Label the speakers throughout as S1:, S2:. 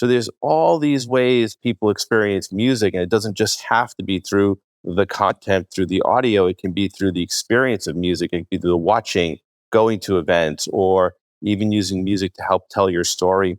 S1: So there's all these ways people experience music, and it doesn't just have to be through the content, through the audio. It can be through the experience of music. It can be through the watching, going to events, or even using music to help tell your story.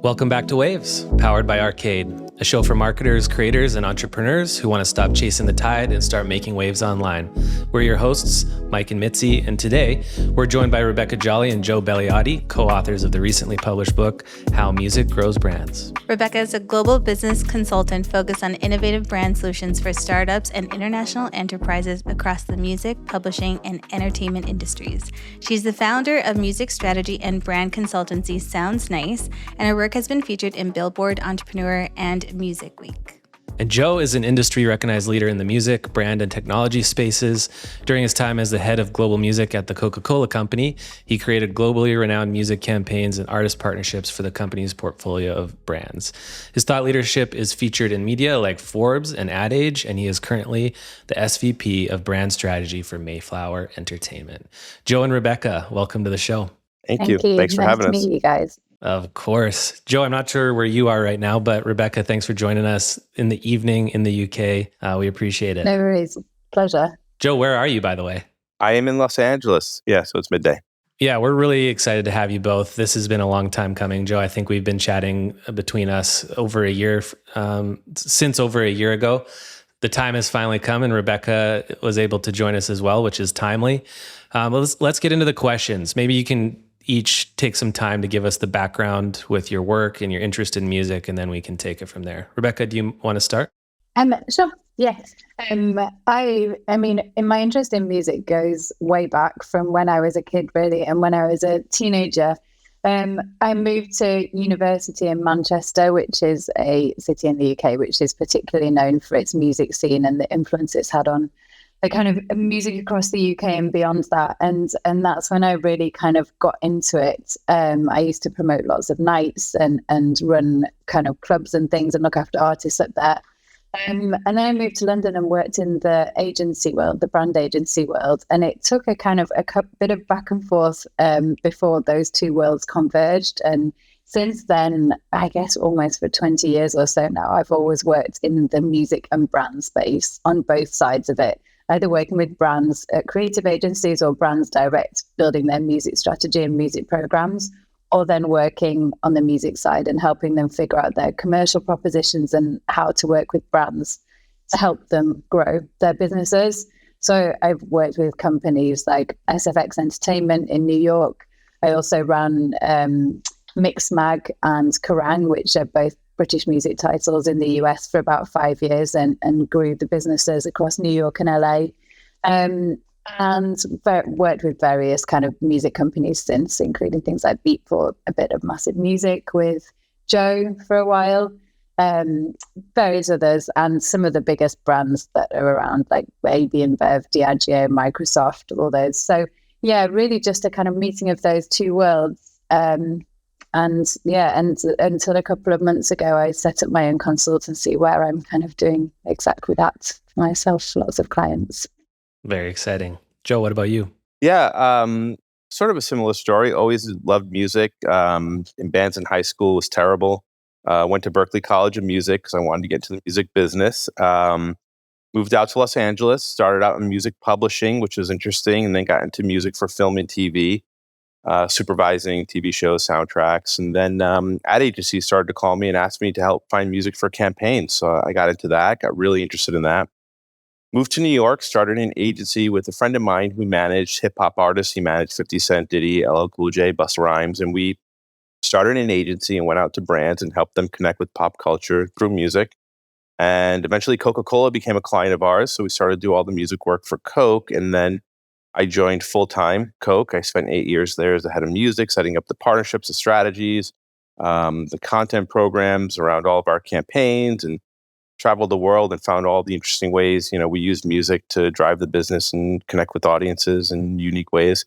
S2: Welcome back to Waves, powered by Arcade, a show for marketers, creators, and entrepreneurs who want to stop chasing the tide and start making waves online. We're your hosts, Mike and Mitzi, and today we're joined by Rebecca Jolly and Joe Belliotti, co-authors of the recently published book, How Music Grows Brands.
S3: Rebecca is a global business consultant focused on innovative brand solutions for startups and international enterprises across the music, publishing, and entertainment industries. She's the founder of music strategy and brand consultancy Sounds Nice, and her work has been featured in Billboard, Entrepreneur, and Music Week.
S2: And Joe is an industry-recognized leader in the music, brand, and technology spaces. During his time as the head of global music at the Coca-Cola Company, he created globally renowned music campaigns and artist partnerships for the company's portfolio of brands. His thought leadership is featured in media like Forbes and Ad Age, and he is currently the SVP of brand strategy for Mayflower Entertainment. Joe and Rebecca, welcome to the show.
S1: Thank you. Thanks for having us.
S4: Nice to meet you guys.
S2: Of course. Joe, I'm not sure where you are right now, but Rebecca, thanks for joining us in the evening in the UK. We appreciate it.
S4: No worries. Pleasure.
S2: Joe, where are you, by the way?
S1: I am in Los Angeles. Yeah, so it's midday.
S2: Yeah, we're really excited to have you both. This has been a long time coming, Joe. I think we've been chatting between us over a year, since over a year ago. The time has finally come, and Rebecca was able to join us as well, which is timely. Let's get into the questions. Maybe you can each take some time to give us the background with your work and your interest in music, and then we can take it from there. Rebecca, do you want to start?
S4: Sure. Yes. I mean, my interest in music goes way back from when I was a kid, really, and when I was a teenager. I moved to university in Manchester, which is a city in the UK, which is particularly known for its music scene and the influence it's had on the kind of music across the UK and beyond that. And that's when I really kind of got into it. I used to promote lots of nights and run kind of clubs and things and look after artists up there. And then I moved to London and worked in the agency world, the brand agency world. And it took a bit of back and forth before those two worlds converged. And since then, I guess almost for 20 years or so now, I've always worked in the music and brand space on both sides of it, either working with brands at creative agencies or brands direct, building their music strategy and music programs, or then working on the music side and helping them figure out their commercial propositions and how to work with brands to help them grow their businesses. So I've worked with companies like SFX Entertainment in New York. I also ran Mixmag and Kerrang, which are both British music titles in the US for about 5 years and grew the businesses across New York and LA. And worked with various kind of music companies since, including things like Beatport, a bit of Massive Music with Joe for a while, various others, and some of the biggest brands that are around like AB InBev, Diageo, Microsoft, all those. So yeah, really just a kind of meeting of those two worlds. And until a couple of months ago, I set up my own consultancy where I'm kind of doing exactly that for myself, lots of clients.
S2: Very exciting. Joe, what about you?
S1: Yeah, sort of a similar story. Always loved music. In bands in high school was terrible. Went to Berklee College of Music because I wanted to get into the music business. Moved out to Los Angeles, started out in music publishing, which was interesting, and then got into music for film and TV, supervising TV shows, soundtracks. And then ad agencies started to call me and ask me to help find music for campaigns. So I got into that, got really interested in that. Moved to New York, started an agency with a friend of mine who managed hip-hop artists. He managed 50 Cent, Diddy, LL Cool J, Busta Rhymes. And we started an agency and went out to brands and helped them connect with pop culture through music. And eventually Coca-Cola became a client of ours. So we started to do all the music work for Coke. And then I joined full-time Coke. I spent 8 years there as the head of music, setting up the partnerships, the strategies, the content programs around all of our campaigns, and traveled the world and found all the interesting ways, we use music to drive the business and connect with audiences in unique ways.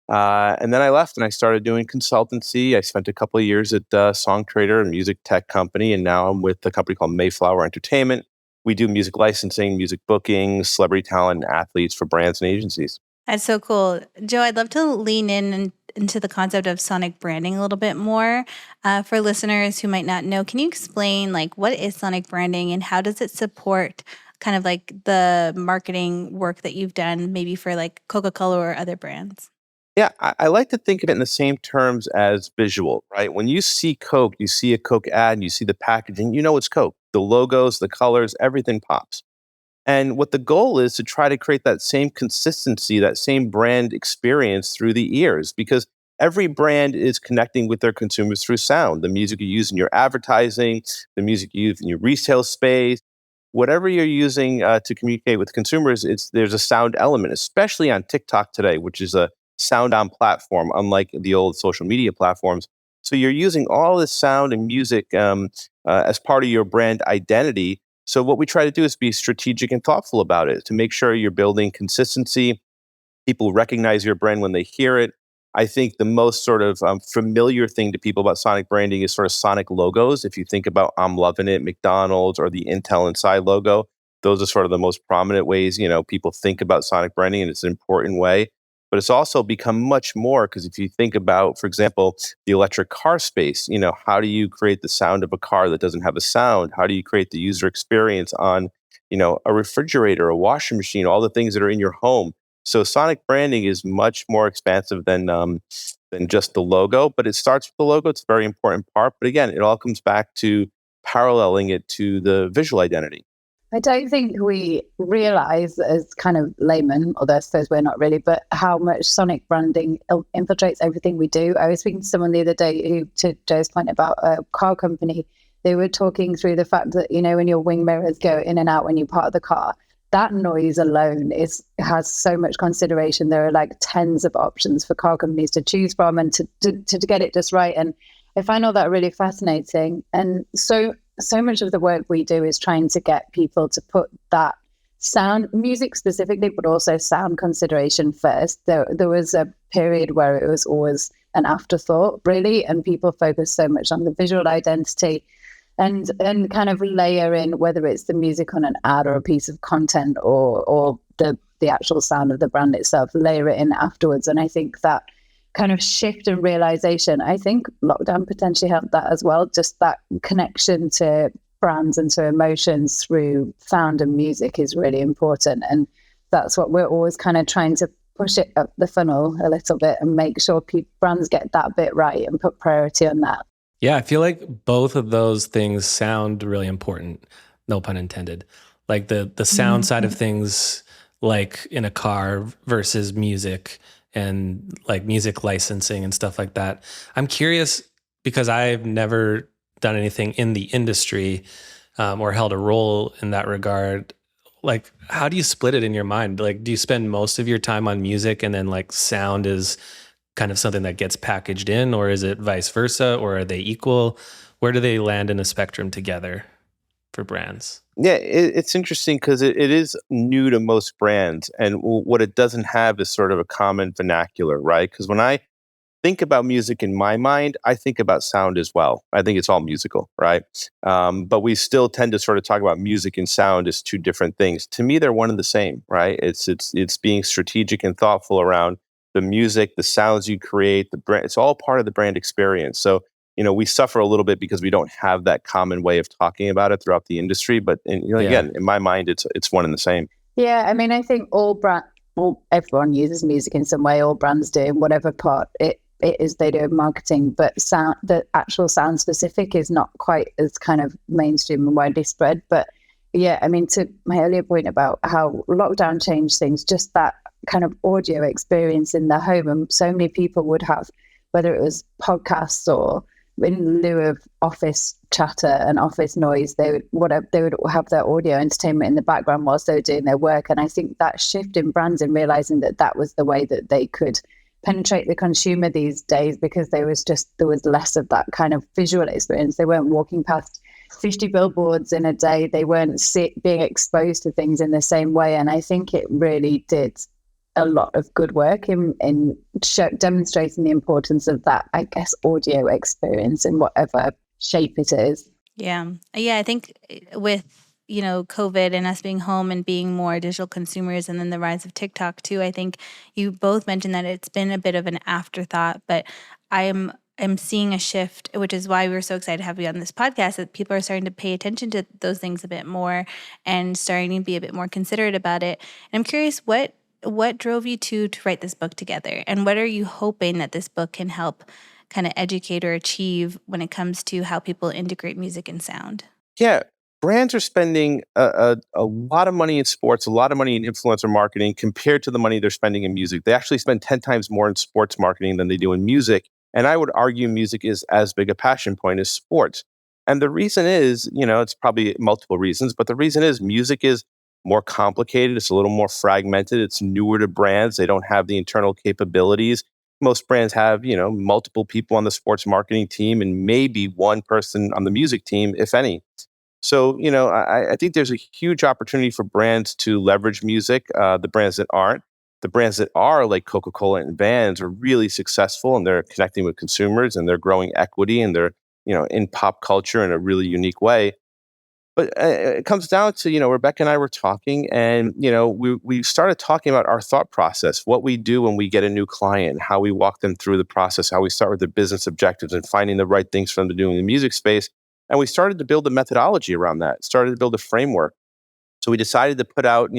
S1: And then I left and I started doing consultancy. I spent a couple of years at SongTrader, a music tech company, and now I'm with a company called Mayflower Entertainment. We do music licensing, music booking, celebrity talent, and athletes for brands and agencies.
S3: That's so cool. Joe, I'd love to lean into the concept of sonic branding a little bit more. For listeners who might not know, can you explain like what is sonic branding and how does it support kind of like the marketing work that you've done maybe for like Coca-Cola or other brands?
S1: Yeah, I like to think of it in the same terms as visual, right? When you see Coke, you see a Coke ad, and you see the packaging, you know it's Coke. The logos, the colors, everything pops. And what the goal is to try to create that same consistency, that same brand experience through the ears, because every brand is connecting with their consumers through sound. The music you use in your advertising, the music you use in your retail space, whatever you're using to communicate with consumers, there's a sound element, especially on TikTok today, which is a sound on platform, unlike the old social media platforms. So you're using all this sound and music as part of your brand identity. So what we try to do is be strategic and thoughtful about it to make sure you're building consistency. People recognize your brand when they hear it. I think the most sort of familiar thing to people about sonic branding is sort of sonic logos. If you think about I'm Loving It, McDonald's, or the Intel Inside logo, those are sort of the most prominent ways, people think about sonic branding, and it's an important way. But it's also become much more because if you think about, for example, the electric car space, how do you create the sound of a car that doesn't have a sound? How do you create the user experience on, a refrigerator, a washing machine, all the things that are in your home? So sonic branding is much more expansive than just the logo, but it starts with the logo. It's a very important part. But again, it all comes back to paralleling it to the visual identity.
S4: I don't think we realize as kind of laymen, although I suppose we're not really, but how much sonic branding infiltrates everything we do. I was speaking to someone the other day who, to Joe's point about a car company, they were talking through the fact that, when your wing mirrors go in and out when you park the car, that noise alone has so much consideration. There are like tens of options for car companies to choose from and to get it just right. And I find all that really fascinating. And so much of the work we do is trying to get people to put that sound, music specifically, but also sound consideration first. There was a period where it was always an afterthought, really, and people focus so much on the visual identity and kind of layer in whether it's the music on an ad or a piece of content or the actual sound of the brand itself, layer it in afterwards. And I think that kind of shift and realization, I think lockdown potentially helped that as well. Just that connection to brands and to emotions through sound and music is really important. And that's what we're always kind of trying to push it up the funnel a little bit and make sure brands get that bit right and put priority on that.
S2: Yeah, I feel like both of those things sound really important, no pun intended. Like the sound side of things, like in a car versus music and like music licensing and stuff like that. I'm curious because I've never done anything in the industry or held a role in that regard. Like, how do you split it in your mind? Like, do you spend most of your time on music and then like sound is kind of something that gets packaged in, or is it vice versa, or are they equal? Where do they land in a spectrum together for brands?
S1: Yeah, it's interesting because it is new to most brands. And what it doesn't have is sort of a common vernacular, right? Because when I think about music in my mind, I think about sound as well. I think it's all musical, right? But we still tend to sort of talk about music and sound as two different things. To me, they're one and the same, right? It's being strategic and thoughtful around the music, the sounds you create, the brand. It's all part of the brand experience. So we suffer a little bit because we don't have that common way of talking about it throughout the industry. But again, in my mind, it's one and the same.
S4: Yeah, I mean, I think everyone uses music in some way. All brands do, in whatever part it is they do marketing. But sound, the actual sound specific, is not quite as kind of mainstream and widely spread. But yeah, I mean, to my earlier point about how lockdown changed things, just that kind of audio experience in the home, and so many people would have, whether it was podcasts or in lieu of office chatter and office noise, they would have their audio entertainment in the background whilst they were doing their work. And I think that shift in brands and realizing that was the way that they could penetrate the consumer these days, because there was less of that kind of visual experience. They weren't walking past 50 billboards in a day. They weren't being exposed to things in the same way. And I think it really did a lot of good work in demonstrating the importance of that, I guess, audio experience in whatever shape it is.
S3: Yeah. I think with COVID and us being home and being more digital consumers, and then the rise of TikTok too, I think you both mentioned that it's been a bit of an afterthought, but I'm seeing a shift, which is why we were so excited to have you on this podcast, that people are starting to pay attention to those things a bit more and starting to be a bit more considerate about it. And I'm curious, what drove you to write this book together? And what are you hoping that this book can help kind of educate or achieve when it comes to how people integrate music and sound?
S1: Yeah, brands are spending a lot of money in sports, a lot of money in influencer marketing compared to the money they're spending in music. They actually spend 10 times more in sports marketing than they do in music. And I would argue music is as big a passion point as sports. And the reason is, it's probably multiple reasons, but the reason is music is more complicated. It's a little more fragmented. It's newer to brands. They don't have the internal capabilities. Most brands have, multiple people on the sports marketing team and maybe one person on the music team, if any. So, I think there's a huge opportunity for brands to leverage music, the brands that aren't. The brands that are, like Coca-Cola and Vans, are really successful, and they're connecting with consumers, and they're growing equity, and they're, in pop culture in a really unique way. But it comes down to, Rebecca and I were talking, and, we started talking about our thought process, what we do when we get a new client, how we walk them through the process, how we start with the business objectives and finding the right things for them to do in the music space. And we started to build a methodology around that, started to build a framework. So we decided to put out,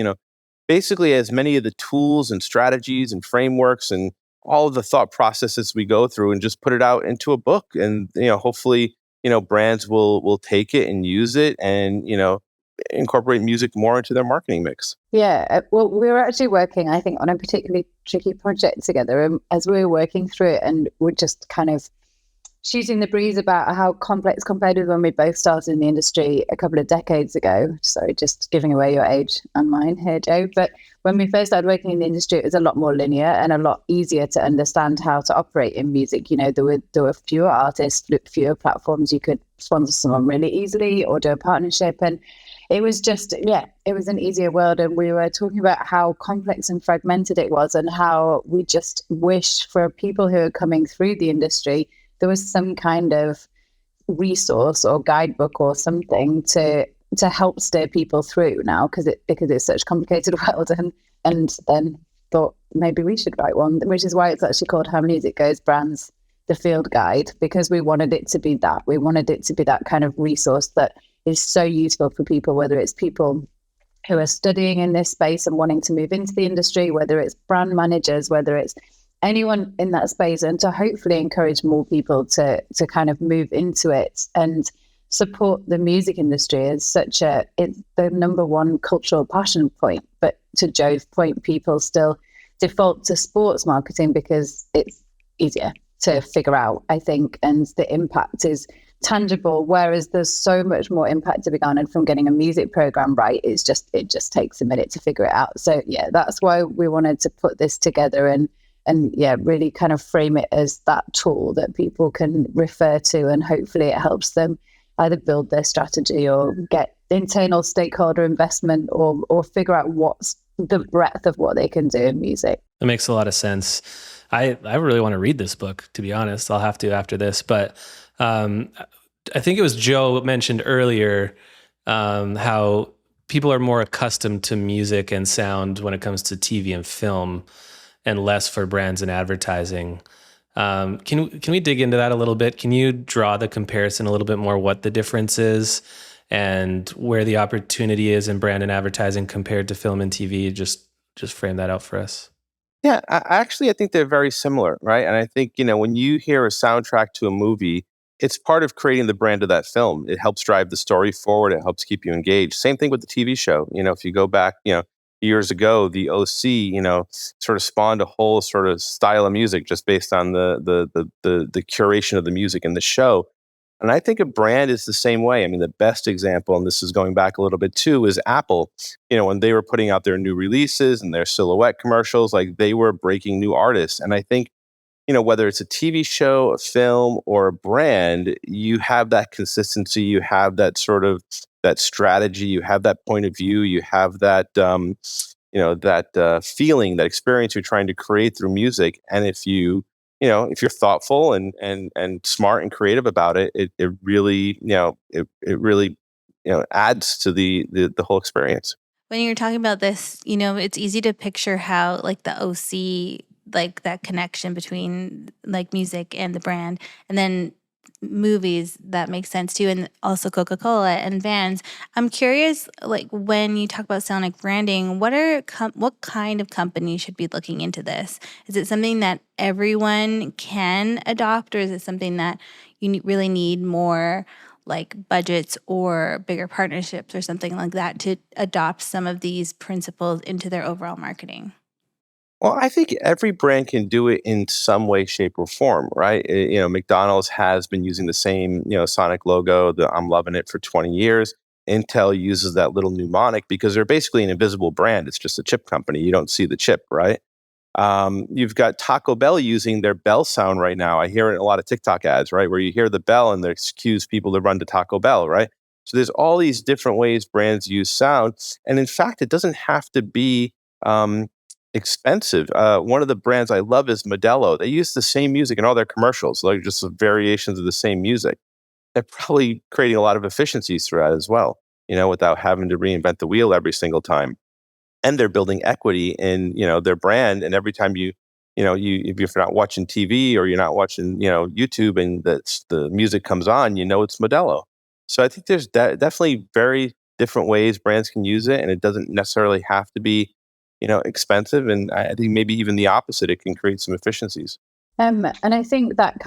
S1: basically as many of the tools and strategies and frameworks and all of the thought processes we go through, and just put it out into a book. And, hopefully, brands will take it and use it and, incorporate music more into their marketing mix.
S4: Yeah, well, we were actually working, I think, on a particularly tricky project together. And as we were working through it, and we're just kind of shooting the breeze about how complex compared with when we both started in the industry a couple of decades ago. Sorry, just giving away your age and mine here, Joe. But when we first started working in the industry, it was a lot more linear and a lot easier to understand how to operate in music. There were fewer artists, fewer platforms. You could sponsor someone really easily or do a partnership. And it was just, it was an easier world. And we were talking about how complex and fragmented it was, and how we just wish for people who are coming through the industry, there was some kind of resource or guidebook or something to help steer people through now, because it's such a complicated world. And then thought maybe we should write one, which is why it's actually called How Music Goes Brands, the Field Guide, because we wanted it to be that. We wanted it to be that kind of resource that is so useful for people, whether it's people who are studying in this space and wanting to move into the industry, whether it's brand managers, whether it's anyone in that space, and to hopefully encourage more people to kind of move into it and support the music industry as it's the number one cultural passion point. But to Joe's point, people still default to sports marketing because it's easier to figure out, I think, and the impact is tangible, whereas there's so much more impact to be garnered from getting a music program right. It just takes a minute to figure it out. So that's why we wanted to put this together and really kind of frame it as that tool that people can refer to, and hopefully it helps them either build their strategy or get internal stakeholder investment or figure out what's the breadth of what they can do in music.
S2: That makes a lot of sense. I really want to read this book, to be honest. I'll have to after this, but I think it was Joe mentioned earlier how people are more accustomed to music and sound when it comes to TV and film, and less for brands and advertising. Can we dig into that a little bit? Can you draw the comparison a little bit more, what the difference is and where the opportunity is in brand and advertising compared to film and TV? Just frame that out for us.
S1: Yeah, I think they're very similar, right? And I think, when you hear a soundtrack to a movie, it's part of creating the brand of that film. It helps drive the story forward. It helps keep you engaged. Same thing with the TV show. If you go back, years ago, the OC, sort of spawned a whole sort of style of music just based on the curation of the music in the show. And I think a brand is the same way. I mean, the best example, and this is going back a little bit too, is Apple. When they were putting out their new releases and their silhouette commercials, like they were breaking new artists. And I think, whether it's a TV show, a film, or a brand, you have that consistency, you have that sort of that strategy, you have that point of view, you have that feeling, that experience you're trying to create through music. And if if you're thoughtful and smart and creative about it, it really adds to the whole experience.
S3: When you're talking about this, it's easy to picture how like the OC, like that connection between like music and the brand, and then movies that makes sense too, and also Coca-Cola and Vans. I'm curious, like when you talk about sonic branding, what kind of company should be looking into this? Is it something that everyone can adopt, or is it something that you really need more like budgets or bigger partnerships or something like that to adopt some of these principles into their overall marketing?
S1: Well, I think every brand can do it in some way, shape, or form, right? McDonald's has been using the same, Sonic logo. I'm loving it for 20 years. Intel uses that little mnemonic because they're basically an invisible brand. It's just a chip company. You don't see the chip, right? You've got Taco Bell using their bell sound right now. I hear it in a lot of TikTok ads, right? Where you hear the bell and they cues people to run to Taco Bell, right? So there's all these different ways brands use sound. And in fact, it doesn't have to be um, expensive. One of the brands I love is Modelo. They use the same music in all their commercials, like just variations of the same music. They're probably creating a lot of efficiencies throughout as well, without having to reinvent the wheel every single time. And they're building equity in their brand. And every time if you're not watching TV or you're not watching YouTube and the music comes on, it's Modelo. So I think there's definitely very different ways brands can use it, and it doesn't necessarily have to be expensive. And I think maybe even the opposite, it can create some efficiencies.
S4: And I think that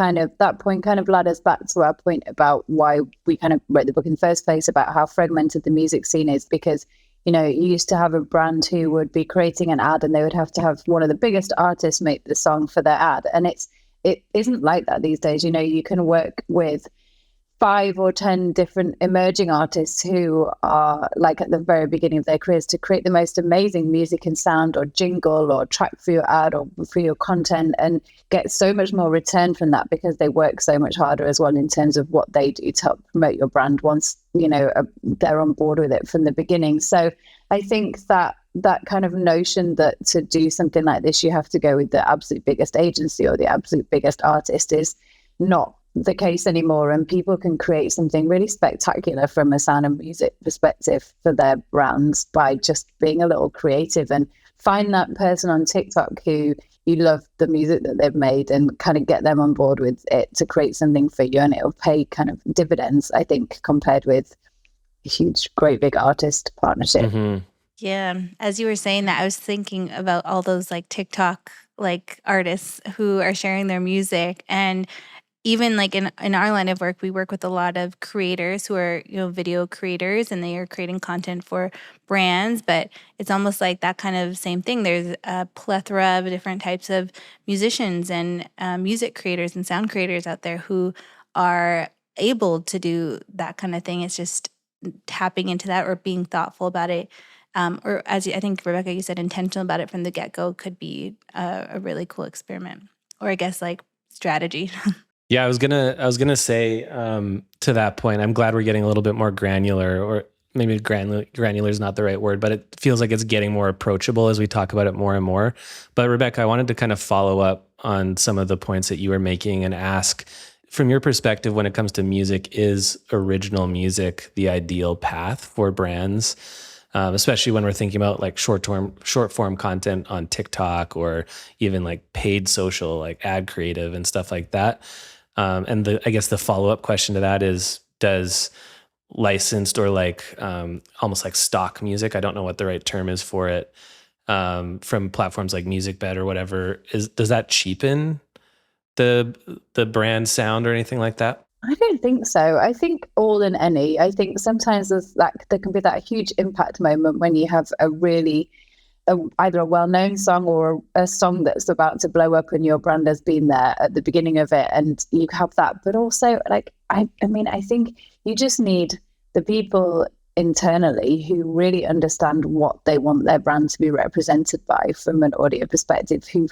S4: point kind of led us back to our point about why we kind of wrote the book in the first place, about how fragmented the music scene is, because you used to have a brand who would be creating an ad and they would have to have one of the biggest artists make the song for their ad. And it isn't like that these days. You can work with 5 or 10 different emerging artists who are like at the very beginning of their careers to create the most amazing music and sound or jingle or track for your ad or for your content, and get so much more return from that because they work so much harder as well in terms of what they do to help promote your brand once they're on board with it from the beginning. So I think that kind of notion that to do something like this you have to go with the absolute biggest agency or the absolute biggest artist is not the case anymore, and people can create something really spectacular from a sound and music perspective for their brands by just being a little creative, and find that person on TikTok who you love the music that they've made and kind of get them on board with it to create something for you, and it'll pay kind of dividends, I think, compared with a huge great big artist partnership.
S2: Mm-hmm.
S3: Yeah. As you were saying that, I was thinking about all those like TikTok like artists who are sharing their music. And even like in our line of work, we work with a lot of creators who are, video creators, and they are creating content for brands. But it's almost like that kind of same thing. There's a plethora of different types of musicians and music creators and sound creators out there who are able to do that kind of thing. It's just tapping into that or being thoughtful about it. Or as I think, Rebecca, you said, intentional about it from the get-go could be a really cool experiment, or I guess like strategy.
S2: Yeah, I was gonna say to that point, I'm glad we're getting a little bit more granular, or maybe granular is not the right word, but it feels like it's getting more approachable as we talk about it more and more. But Rebecca, I wanted to kind of follow up on some of the points that you were making and ask, from your perspective, when it comes to music, is original music the ideal path for brands? Especially when we're thinking about like short form content on TikTok, or even like paid social, like ad creative and stuff like that. And I guess the follow-up question to that is, does licensed or like almost like stock music, I don't know what the right term is for it, from platforms like MusicBed or whatever, does that cheapen the brand sound or anything like that?
S4: I don't think so. I think all in any. I think sometimes there can be that huge impact moment when you have either a well-known song or a song that's about to blow up and your brand has been there at the beginning of it, and you have that. But also, like, I think you just need the people internally who really understand what they want their brand to be represented by from an audio perspective, who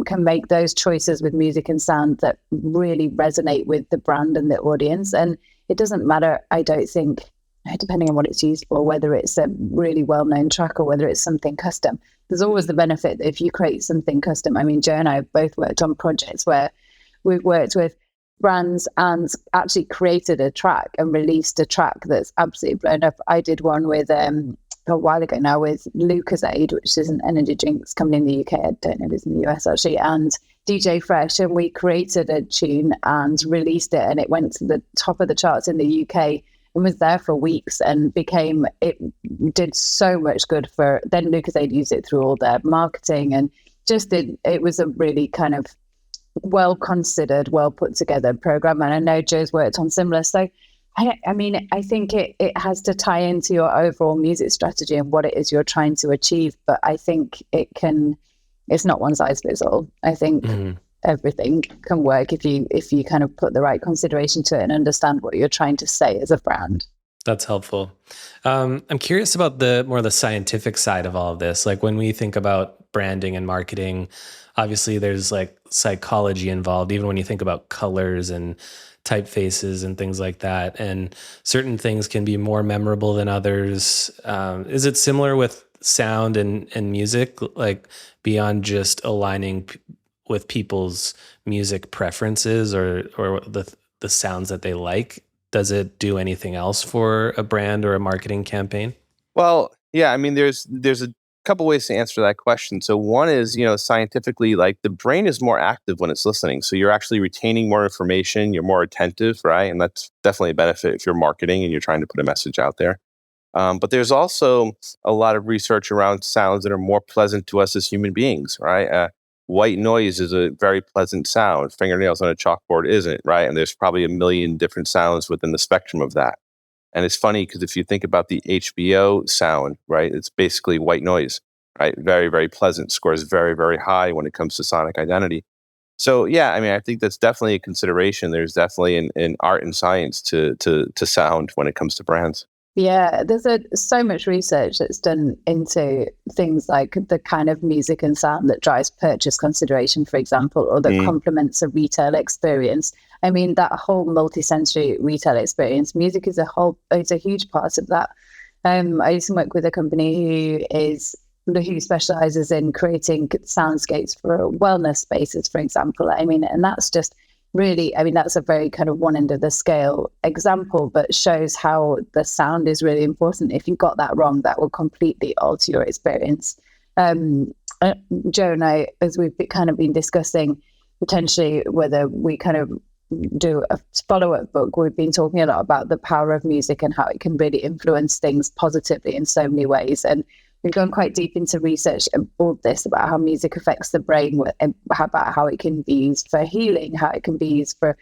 S4: can make those choices with music and sound that really resonate with the brand and the audience. And it doesn't matter, I don't think, depending on what it's used for, whether it's a really well-known track or whether it's something custom. There's always the benefit that if you create something custom, I mean, Joe and I have both worked on projects where we've worked with brands and actually created a track and released a track that's absolutely blown up. I did one with a while ago now with Lucozade, which is an energy drink that's coming in the UK. I don't know if it's in the US actually, and DJ Fresh, and we created a tune and released it, and it went to the top of the charts in the UK and was there for weeks and it did so much good for, then Lucozade used it through all their marketing and it was a really kind of well considered, well put together program. And I know Joe's worked on similar. So I mean, I think it has to tie into your overall music strategy and what it is you're trying to achieve. But I think it's not one size fits all. I think everything can work if you kind of put the right consideration to it and understand what you're trying to say as a brand.
S2: That's helpful. I'm curious about the scientific side of all of this. Like when we think about branding and marketing, obviously there's like psychology involved, even when you think about colors and typefaces and things like that. And certain things can be more memorable than others. Is it similar with sound and music, like beyond just aligning with people's music preferences or the sounds that they like? Does it do anything else for a brand or a marketing campaign?
S1: Well, yeah, I mean, there's a couple ways to answer that question. So one is, scientifically, like the brain is more active when it's listening. So you're actually retaining more information, you're more attentive, right? And that's definitely a benefit if you're marketing and you're trying to put a message out there. But there's also a lot of research around sounds that are more pleasant to us as human beings, right? White noise is a very pleasant sound. Fingernails on a chalkboard isn't, right? And there's probably a million different sounds within the spectrum of that. And it's funny because if you think about the HBO sound, right, it's basically white noise, right? Very, very pleasant, scores very, very high when it comes to sonic identity. So yeah, I mean, I think that's definitely a consideration. There's definitely an art and science to sound when it comes to brands.
S4: Yeah, there's so much research that's done into things like the kind of music and sound that drives purchase consideration, for example, or that complements a retail experience. I mean, that whole multi-sensory retail experience, music is it's a huge part of that. I used to work with a company who specializes in creating soundscapes for wellness spaces, for example. I mean, and that's just really, I mean, that's a very kind of one end of the scale example, but shows how the sound is really important. If you got that wrong, that will completely alter your experience. Joe and I, as we've kind of been discussing potentially whether we kind of do a follow-up book, we've been talking a lot about the power of music and how it can really influence things positively in so many ways. And we've gone quite deep into research and all this about how music affects the brain, and about how it can be used for healing, how it can be used for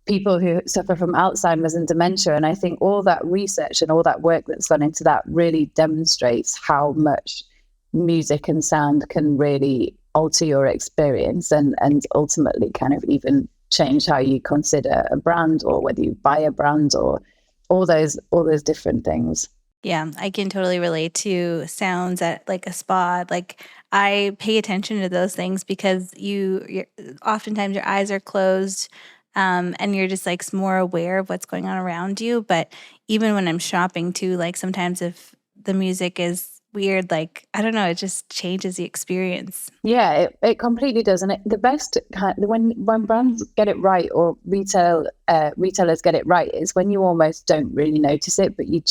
S4: people who suffer from Alzheimer's and dementia. And I think all that research and all that work that's gone into that really demonstrates how much music and sound can really alter your experience and ultimately kind of even change how you consider a brand or whether you buy a brand or all those different things.
S3: Yeah, I can totally relate to sounds at like a spa. Like I pay attention to those things because you're oftentimes your eyes are closed, and you're just like more aware of what's going on around you. But even when I'm shopping too, like sometimes if the music is weird, like I don't know, it just changes the experience.
S4: Yeah, it completely does. And the best when brands get it right or retailers get it right is when you almost don't really notice it, but you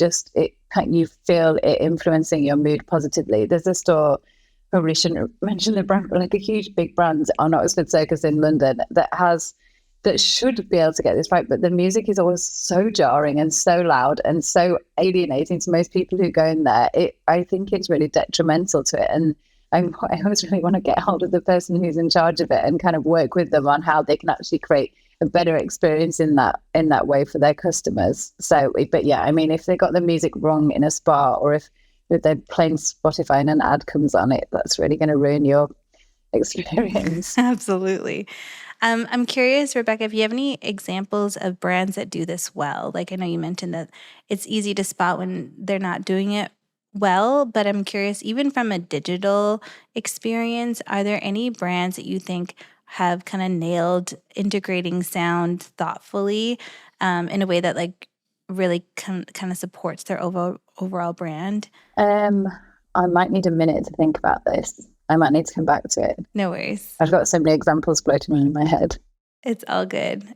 S4: feel it influencing your mood positively. There's a store, probably shouldn't mention the brand, but like a huge big brand on Oxford Circus in London that should be able to get this right, but the music is always so jarring and so loud and so alienating to most people who go in there. I think it's really detrimental to it, and I always really want to get hold of the person who's in charge of it and kind of work with them on how they can actually create a better experience in that way for their customers. So, but yeah, I mean, if they got the music wrong in a spa, or if they're playing Spotify and an ad comes on it, that's really going to ruin your experience.
S3: Absolutely. I'm curious, Rebecca, if you have any examples of brands that do this well. Like I know you mentioned that it's easy to spot when they're not doing it well, but I'm curious, even from a digital experience, are there any brands that you think have kind of nailed integrating sound thoughtfully in a way that like really kind of supports their overall brand?
S4: I might need a minute to think about this. I might need to come back to it.
S3: No worries.
S4: I've got so many examples floating around in my head.
S3: It's all good.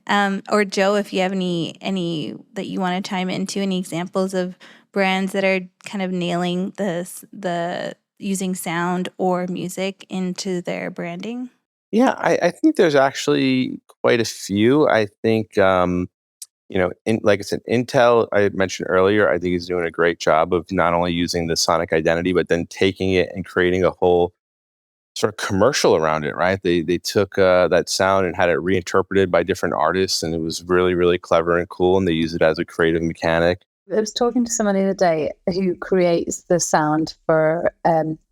S3: Or Joe, if you have any that you want to chime into, any examples of brands that are kind of nailing the using sound or music into their branding?
S1: Yeah, I think there's actually quite a few. I think like I said, Intel, I had mentioned earlier, I think is doing a great job of not only using the sonic identity, but then taking it and creating a whole sort of commercial around it, right? They took that sound and had it reinterpreted by different artists, and it was really, really clever and cool, and they use it as a creative mechanic.
S4: I was talking to someone the other day who creates the sound for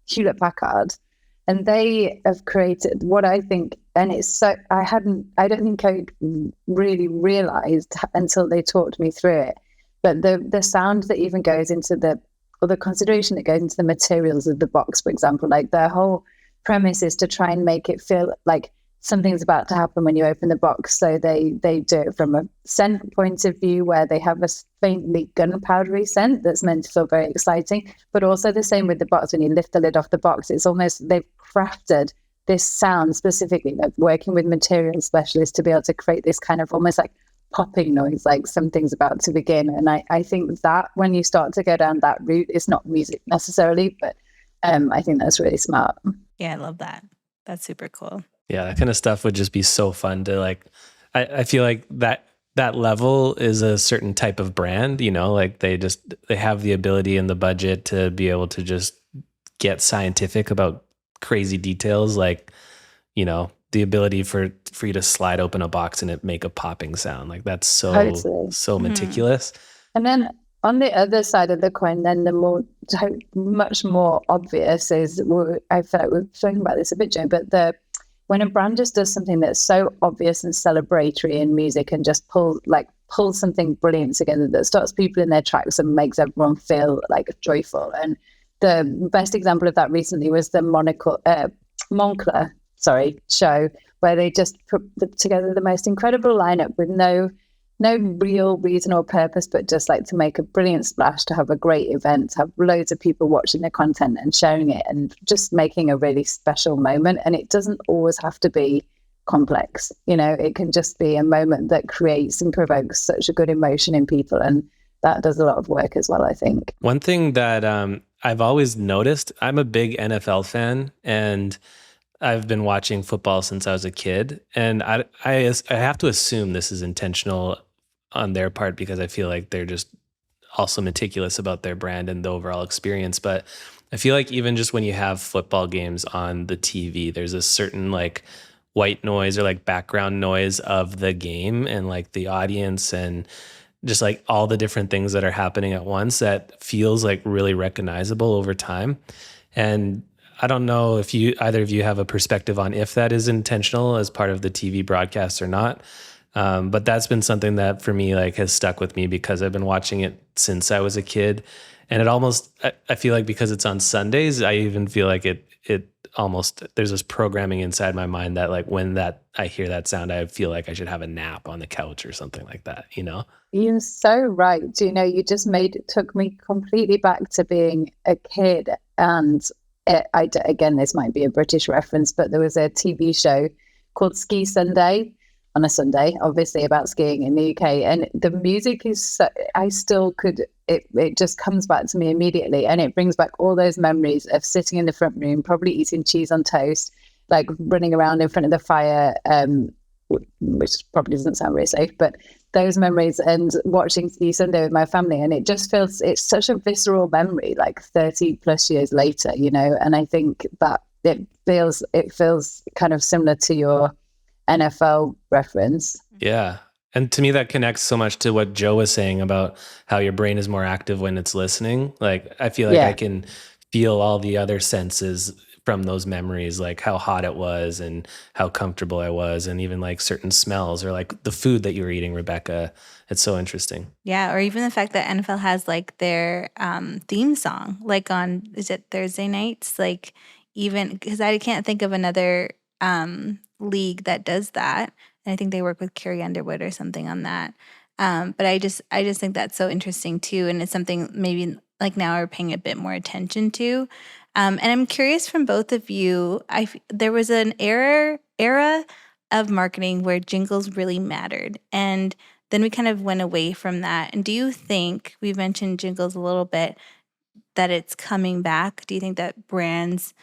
S4: Hewlett Packard, and they have created what I think, and it's so I don't think I really realized until they talked me through it, but the sound that even goes into the consideration that goes into the materials of the box, for example, like their whole premise is to try and make it feel like something's about to happen when you open the box. So they do it from a scent point of view, where they have a faintly gunpowdery scent that's meant to feel very exciting, but also the same with the box. When you lift the lid off the box, it's almost, they've crafted this sound specifically, like working with material specialists to be able to create this kind of almost like popping noise, like something's about to begin. And I think that when you start to go down that route, it's not music necessarily, but I think that's really smart.
S3: Yeah, I love that. That's super cool.
S2: Yeah, that kind of stuff would just be so fun to like. I feel like that level is a certain type of brand, like they have the ability and the budget to be able to just get scientific about crazy details, like, the ability for you to slide open a box and it make a popping sound. Like that's so
S4: Totally.
S2: so meticulous.
S4: And then on the other side of the coin, then the much more obvious is, I feel like we've spoken about this a bit, Joe, but when a brand just does something that's so obvious and celebratory in music and just pull something brilliant together that stops people in their tracks and makes everyone feel like joyful. And the best example of that recently was the Moncler show, where they just put together the most incredible lineup with no real reason or purpose, but just like to make a brilliant splash, to have a great event, to have loads of people watching the content and sharing it, and just making a really special moment. And it doesn't always have to be complex. It can just be a moment that creates and provokes such a good emotion in people. And that does a lot of work as well, I think.
S2: One thing that I've always noticed, I'm a big NFL fan, and I've been watching football since I was a kid. And I have to assume this is intentional on their part, because I feel like they're just also meticulous about their brand and the overall experience. But I feel like even just when you have football games on the TV, there's a certain like white noise or like background noise of the game and like the audience and just like all the different things that are happening at once that feels like really recognizable over time. And I don't know if either of you have a perspective on if that is intentional as part of the TV broadcast or not. But that's been something that for me like has stuck with me, because I've been watching it since I was a kid. And it almost, I feel like because it's on Sundays, I even feel like it almost, there's this programming inside my mind that like when I hear that sound, I feel like I should have a nap on the couch or something like that,
S4: You're so right. You just took me completely back to being a kid. And again, this might be a British reference, but there was a TV show called Ski Sunday on a Sunday, obviously about skiing in the UK. And the music is, it just comes back to me immediately. And it brings back all those memories of sitting in the front room, probably eating cheese on toast, like running around in front of the fire, which probably doesn't sound very safe, but those memories, and watching Ski Sunday with my family. And it just feels, it's such a visceral memory, like 30 plus years later, and I think that it feels kind of similar to your NFL reference.
S2: Yeah. And to me, that connects so much to what Joe was saying about how your brain is more active when it's listening. Like, I feel like I can feel all the other senses from those memories, like how hot it was and how comfortable I was, and even like certain smells or like the food that you were eating, Rebecca. It's so interesting.
S3: Yeah, or even the fact that NFL has like their theme song, like on, is it Thursday nights? Like, even because I can't think of another league that does that. And I think they work with Carrie Underwood or something on that. But I just think that's so interesting too. And it's something maybe like now we're paying a bit more attention to. And I'm curious from both of you, there was an era of marketing where jingles really mattered. And then we kind of went away from that. And do you think, we mentioned jingles a little bit, that it's coming back? Do you think that brands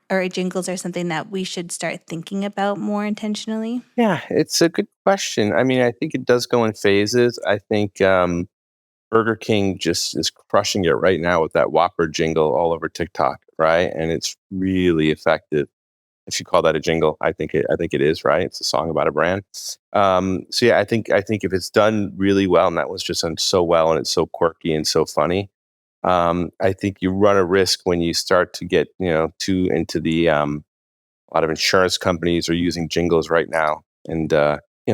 S3: or jingles are something that we should start thinking about more intentionally?
S1: Yeah, it's a good question. I mean, I think it does go in phases. I think Burger King just is crushing it right now with that Whopper jingle all over TikTok, right? And it's really effective. If you call that a jingle, I think it is, right? It's a song about a brand. So yeah, I think if it's done really well, and that was just done so well, and it's so quirky and so funny, I think you run a risk when you start to get too into the a lot of insurance companies are using jingles right now, and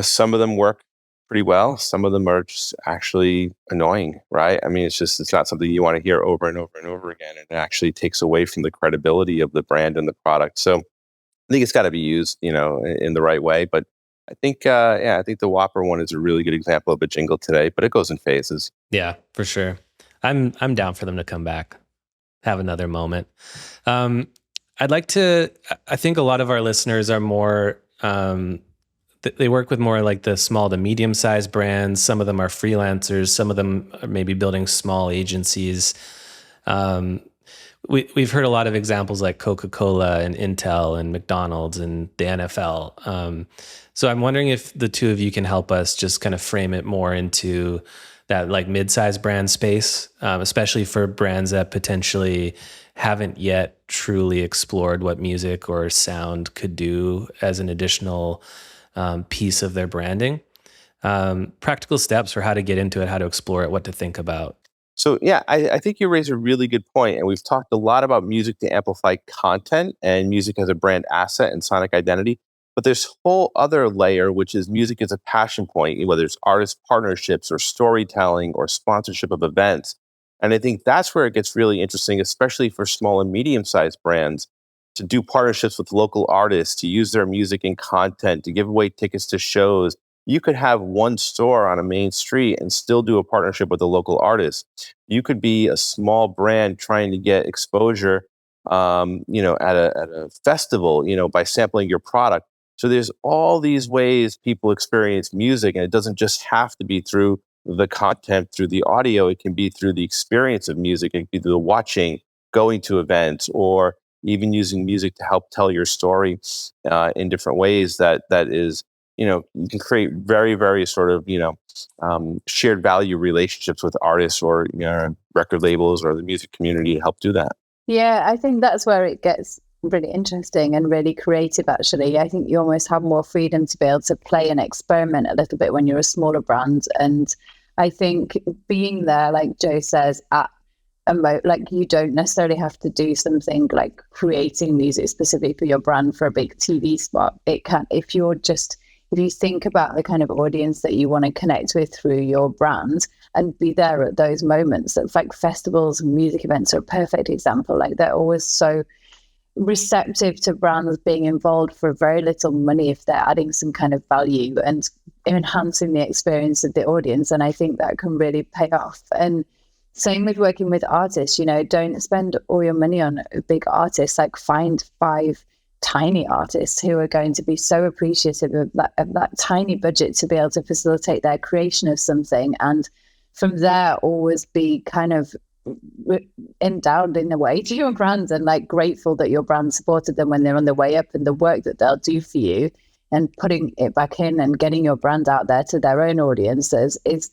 S1: some of them work pretty well. Some of them are just actually annoying, right? I mean, it's not something you want to hear over and over and over again, and it actually takes away from the credibility of the brand and the product. So I think it's got to be used, in the right way. But I think, I think the Whopper one is a really good example of a jingle today, but it goes in phases.
S2: Yeah, for sure. I'm down for them to come back, have another moment. I'd like to. I think a lot of our listeners are more. They work with more like the small to medium sized brands. Some of them are freelancers. Some of them are maybe building small agencies. We've heard a lot of examples like Coca-Cola and Intel and McDonald's and the NFL. So I'm wondering if the two of you can help us just kind of frame it more into that like mid-sized brand space, especially for brands that potentially haven't yet truly explored what music or sound could do as an additional piece of their branding. Practical steps for how to get into it, how to explore it, what to think about.
S1: So yeah, I think you raise a really good point, and we've talked a lot about music to amplify content and music as a brand asset and sonic identity. But there's a whole other layer, which is music as a passion point, whether it's artist partnerships or storytelling or sponsorship of events. And I think that's where it gets really interesting, especially for small and medium-sized brands, to do partnerships with local artists, to use their music and content, to give away tickets to shows. You could have one store on a main street and still do a partnership with a local artist. You could be a small brand trying to get exposure, at a festival, by sampling your product. So there's all these ways people experience music, and it doesn't just have to be through the content, through the audio. It can be through the experience of music. It can be through the watching, going to events, or even using music to help tell your story in different ways. That is, you can create very, very sort of, shared value relationships with artists or record labels or the music community to help do that.
S4: Yeah, I think that's where it gets really interesting and really creative, actually. I think you almost have more freedom to be able to play and experiment a little bit when you're a smaller brand. And I think being there, like Joe says, at like you don't necessarily have to do something like creating music specifically for your brand for a big TV spot. It can, if you think about the kind of audience that you want to connect with through your brand and be there at those moments. That like festivals and music events are a perfect example. Like they're always so receptive to brands being involved for very little money if they're adding some kind of value and enhancing the experience of the audience. And I think that can really pay off. And same with working with artists, don't spend all your money on big artists, like find 5 tiny artists who are going to be so appreciative of that tiny budget to be able to facilitate their creation of something. And from there, always be kind of endowed in a way to your brand and like grateful that your brand supported them when they're on their way up, and the work that they'll do for you and putting it back in and getting your brand out there to their own audiences is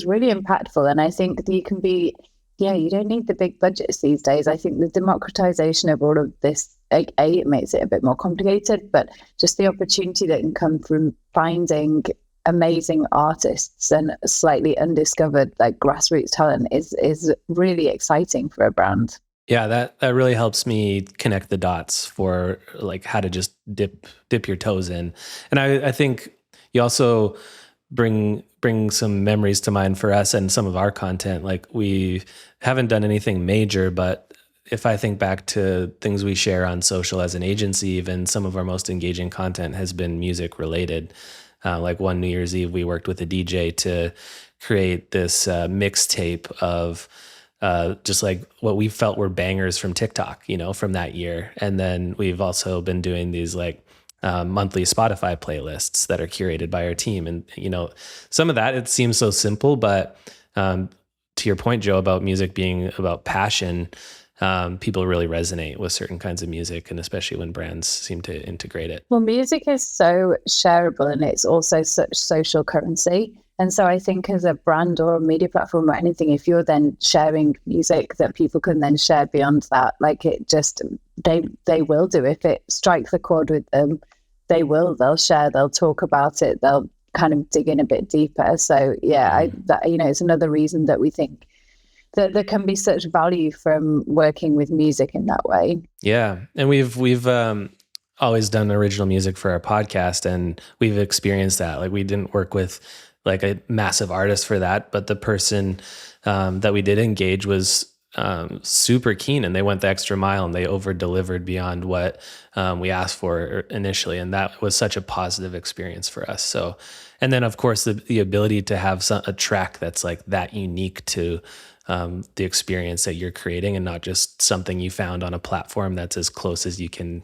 S4: really impactful. And I think that you can be, you don't need the big budgets these days. I think the democratization of all of this, it makes it a bit more complicated, but just the opportunity that can come from finding amazing artists and slightly undiscovered like grassroots talent is really exciting for a brand.
S2: Yeah, that really helps me connect the dots for like how to just dip your toes in. And I think you also bring some memories to mind for us and some of our content. Like we haven't done anything major, but if I think back to things we share on social as an agency, even some of our most engaging content has been music related. Like one New Year's Eve, we worked with a DJ to create this mixtape of just like what we felt were bangers from TikTok, from that year. And then we've also been doing these like monthly Spotify playlists that are curated by our team. And, some of that, it seems so simple, but to your point, Joe, about music being about passion, people really resonate with certain kinds of music, and especially when brands seem to integrate it.
S4: Well, music is so shareable, and it's also such social currency. And so I think as a brand or a media platform or anything, if you're then sharing music that people can then share beyond that, like it just, they will do. If it strikes a chord with them, they'll share, they'll talk about it, they'll kind of dig in a bit deeper. So yeah, it's another reason that we think that there can be such value from working with music in that way.
S2: Yeah. And we've always done original music for our podcast, and we've experienced that. Like, we didn't work with like a massive artist for that, but the person that we did engage was super keen, and they went the extra mile, and they over delivered beyond what we asked for initially. And that was such a positive experience for us. So, and then of course the ability to have a track that's like that unique to the experience that you're creating, and not just something you found on a platform that's as close as you can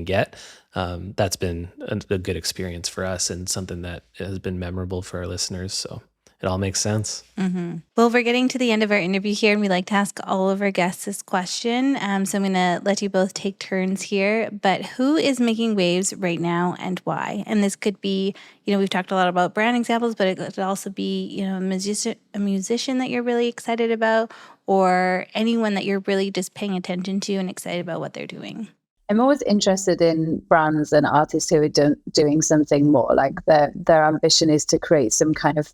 S2: get. That's been a good experience for us, and something that has been memorable for our listeners. So it all makes sense.
S3: Mm-hmm. Well, we're getting to the end of our interview here, and we like to ask all of our guests this question. So I'm going to let you both take turns here. But who is making waves right now, and why? And this could be, we've talked a lot about brand examples, but it could also be, a musician that you're really excited about, or anyone that you're really just paying attention to and excited about what they're doing.
S4: I'm always interested in brands and artists who are doing something more, like their ambition is to create some kind of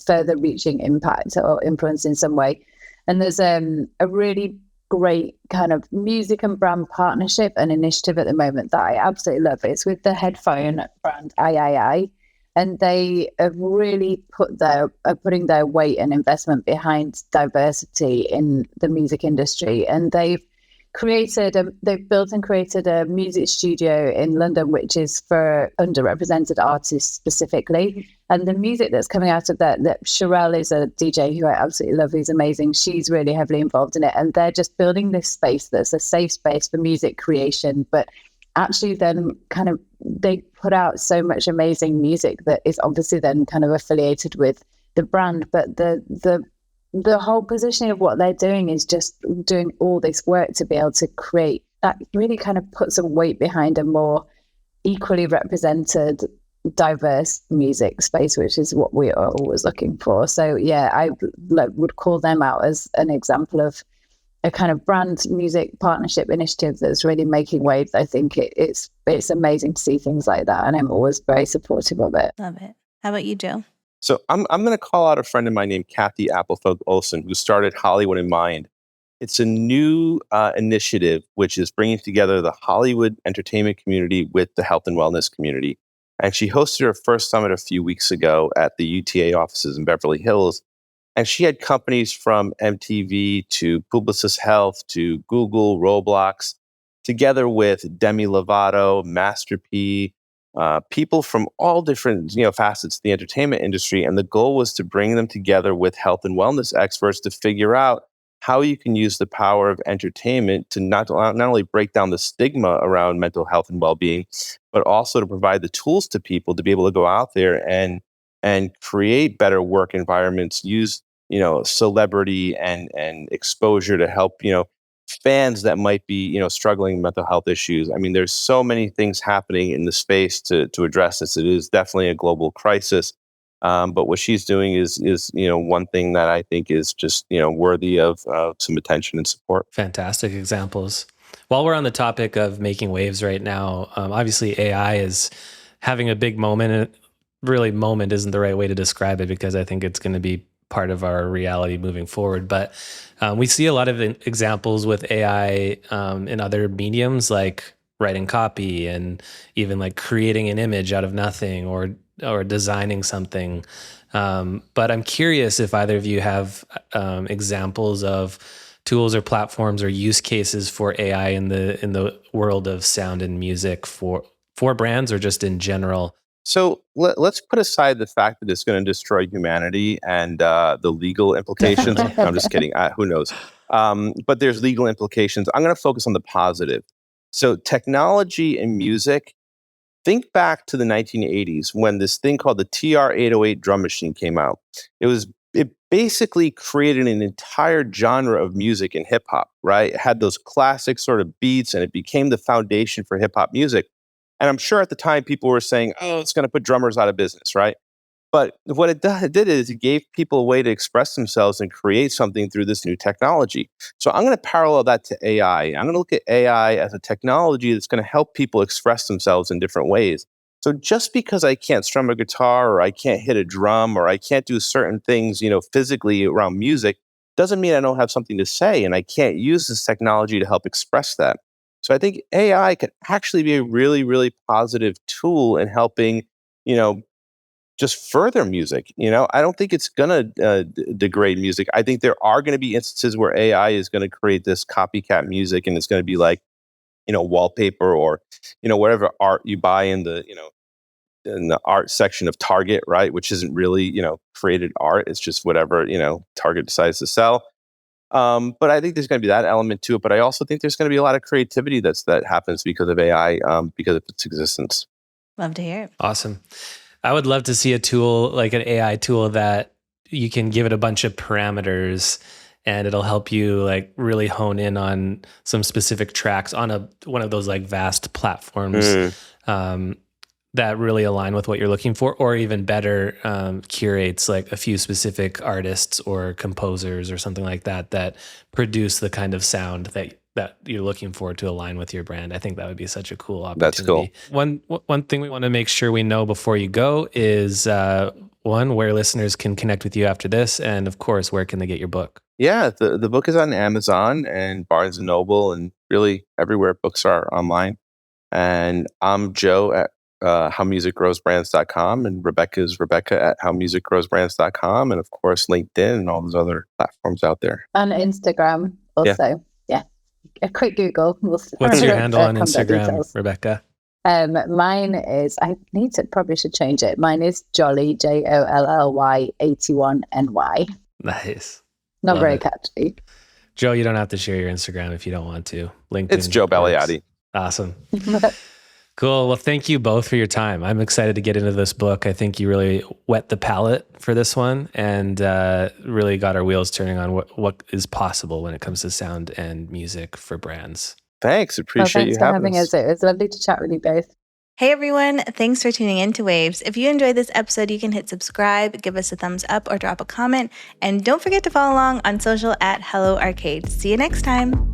S4: further reaching impact or influence in some way. And there's a really great kind of music and brand partnership and initiative at the moment that I absolutely love. It's with the headphone brand III, and they have really putting their weight and investment behind diversity in the music industry. And they've built and created a music studio in London, which is for underrepresented artists specifically. And the music that's coming out of that Sherelle is a DJ who I absolutely love, who's amazing. She's really heavily involved in it. And they're just building this space that's a safe space for music creation. But actually then kind of, they put out so much amazing music that is obviously then kind of affiliated with the brand. But the whole positioning of what they're doing is just doing all this work to be able to create that, really kind of put some weight behind a more equally represented, diverse music space, which is what we are always looking for. So yeah, I would call them out as an example of a kind of brand music partnership initiative that's really making waves. I think it's amazing to see things like that, and I'm always very supportive of it.
S3: Love it. How about you, Joe?
S1: So I'm going to call out a friend of mine named Kathy Applefolk Olson, who started Hollywood in Mind. It's a new initiative which is bringing together the Hollywood entertainment community with the health and wellness community. And she hosted her first summit a few weeks ago at the UTA offices in Beverly Hills. And she had companies from MTV to Publicis Health to Google, Roblox, together with Demi Lovato, Master P, people from all different facets of the entertainment industry. And the goal was to bring them together with health and wellness experts to figure out how you can use the power of entertainment to not only break down the stigma around mental health and well-being, but also to provide the tools to people to be able to go out there and create better work environments, use celebrity and exposure to help fans that might be struggling with mental health issues. I mean, there's so many things happening in the space to address this. It is definitely a global crisis. But what she's doing is one thing that I think is just worthy of some attention and support.
S2: Fantastic examples. While we're on the topic of making waves right now, obviously AI is having a big moment. Really, moment isn't the right way to describe it, because I think it's going to be part of our reality moving forward. But we see a lot of examples with AI in other mediums, like writing copy and even like creating an image out of nothing, or designing something. But I'm curious if either of you have examples of tools or platforms or use cases for AI in the world of sound and music for brands, or just in general.
S1: So let's put aside the fact that it's going to destroy humanity and the legal implications. I'm just kidding. Who knows? But there's legal implications. I'm going to focus on the positive. So technology and music, think back to the 1980s when this thing called the TR-808 drum machine came out. It basically created an entire genre of music in hip hop, right? It had those classic sort of beats and it became the foundation for hip hop music. And I'm sure at the time people were saying, "Oh, it's going to put drummers out of business," right? But what it did is it gave people a way to express themselves and create something through this new technology. So I'm going to parallel that to AI. I'm going to look at AI as a technology that's going to help people express themselves in different ways. So just because I can't strum a guitar or I can't hit a drum or I can't do certain things, physically around music, doesn't mean I don't have something to say and I can't use this technology to help express that. So I think AI could actually be a really, really positive tool in helping, you know, just further music. I don't think it's going to degrade music. I think there are going to be instances where AI is going to create this copycat music and it's going to be like, wallpaper or, whatever art you buy in the art section of Target, right? Which isn't really, created art. It's just whatever, Target decides to sell. But I think there's going to be that element to it. But I also think there's going to be a lot of creativity that happens because of AI, because of its existence.
S3: Love to hear it.
S2: Awesome. I would love to see a tool like an AI tool that you can give it a bunch of parameters and it'll help you like really hone in on some specific tracks on one of those like vast platforms that really align with what you're looking for, or even better, curates like a few specific artists or composers or something like that produce the kind of sound that you're looking for to align with your brand. I think that would be such a cool opportunity.
S1: That's cool.
S2: One thing we want to make sure we know before you go is one, where listeners can connect with you after this, and of course, where can they get your book?
S1: Yeah, the book is on Amazon and Barnes and Noble and really everywhere books are online. And I'm Joe at howmusicgrowsbrands.com, and Rebecca's Rebecca at howmusicgrowsbrands.com, and of course LinkedIn and all those other platforms out there.
S4: And Instagram also. Yeah. A quick Google.
S2: What's your handle on Instagram, Rebecca?
S4: Mine is, probably should change it. Mine is Jolly, JOLLY 81NY.
S2: Nice.
S4: Not very catchy.
S2: Joe, you don't have to share your Instagram if you don't want to. LinkedIn.
S1: It's Joe Belliotti.
S2: Awesome. Cool. Well, thank you both for your time. I'm excited to get into this book. I think you really whet the palate for this one and really got our wheels turning on what is possible when it comes to sound and music for brands.
S1: Thanks. Appreciate you having us.
S4: It was lovely to chat with you both.
S3: Hey everyone, thanks for tuning in to Waves. If you enjoyed this episode, you can hit subscribe, give us a thumbs up, or drop a comment. And don't forget to follow along on social at Hello Arcade. See you next time.